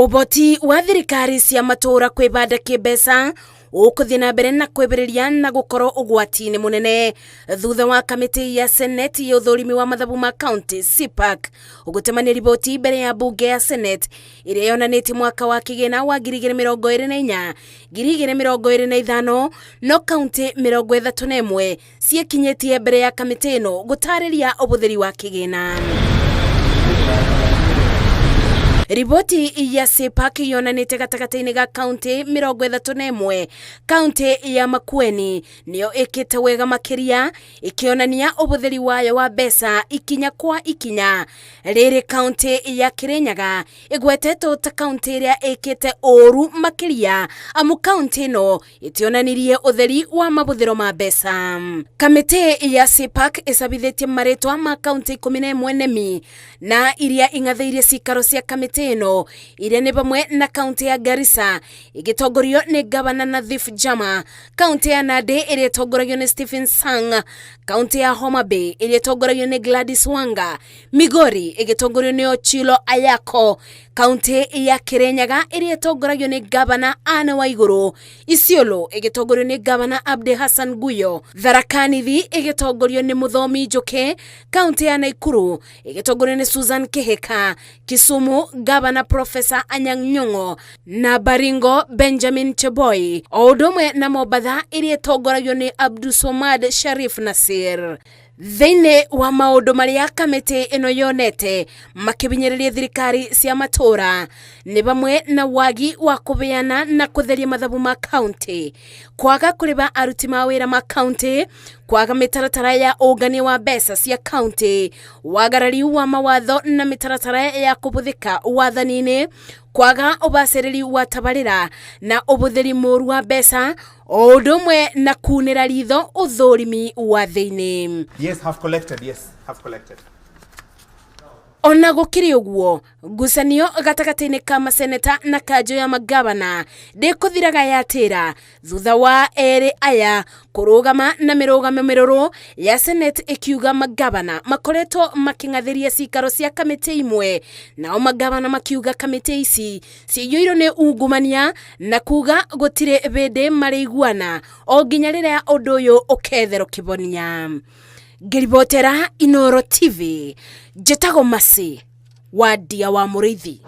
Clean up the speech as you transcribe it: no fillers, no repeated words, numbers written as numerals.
Uboti wa thirikari cia matura kwibanda kibesa ukuthii na mbere na kwebereria na gukoro ugwati-ini munene thutha wa kamiti ya Senate ya uthurimi wa mathabu ma county CPAC ugutemania riboti mbere ya bunge ya Senate iria yonanitie mwaka wa kigina wa 2024 2025 no county 31 ciekinyitie mbere ya kamiti ino gutariria ubuthiri wa kigina. Riboti ya CPAC yonanite gatagati-ini ga county 31 county ya Makueni niyo ikite wega makiria ikionania ubuthiri wayo wa besa ikinya kwa ikinya. Riri county ya Kirinyaga igwetetwo ta county iria ikite oru makiria amu county no itionanirie utheri wa mabuthiro ma besa. Kamiti ya CPAC isabithitie maritwa ma county 11 nemi na iria ingatheirie cikaro cia kamiti ino iria ni bamwe na county ya Garissa igitongorio ni Gavana Nadhif Jama, county ya Nandi iria itongoragio ni Stephen Sang, county ya Homa Bay iria itongoragio ni Gladys Wanga, Migori igitongorio ni Ochilo Ayako, county ya Kirinyaga iria itongoragio ni Gavana Anne Waiguru, Isiolo igitongorio ni Gavana Abdi Hassan Guyo, Tharaka Nithi igitongorio ni Muthomi Njuki, county ya Nakuru igitongorio ni Susan Kihika, Kisumu Gavana Professor Anyang' Nyong'o na Baringo Benjamin Cheboy, odumwe na Mombasa iria itongoragio ni Abdulswamad Sharif Nasir. Thiini wa maundu maria kamiti ino yonete makibinyiriria thirikari cia matura ni bamwe na wagi wa kubeana na kutheria mathabu ma county, kwaga kuriba aruti ma wira ma county, kwaga mitaratara ya ugani wa besa cia county, wagarari wa mawatho na mitaratara ya kubuthika wathani-ini, kwaga ubaciriri wa tabarira na ubuthiri moru wa besa odumwe na kunira ritho uthurimi wa thiini. Yes, have collected. Ona gukiri uguo ngucanio gatagati-ini ka maseneta na kanjo ya magavana ndikuthiraga yatira thutha wa eri aya kurugama na mirugamo miruru ya Senate ikiuga magavana makoretwo making'athiria cikaro cia kamiti imwe, nao magavana makiuga kamiti ici ciyuirwo ni ungumania na kuga gutire bindi mariguana o nginya riria undu uyu uketherwo kibonia. Ngiribotera Inooro TV, Njetago Masi wa Ndia wa Muriithi.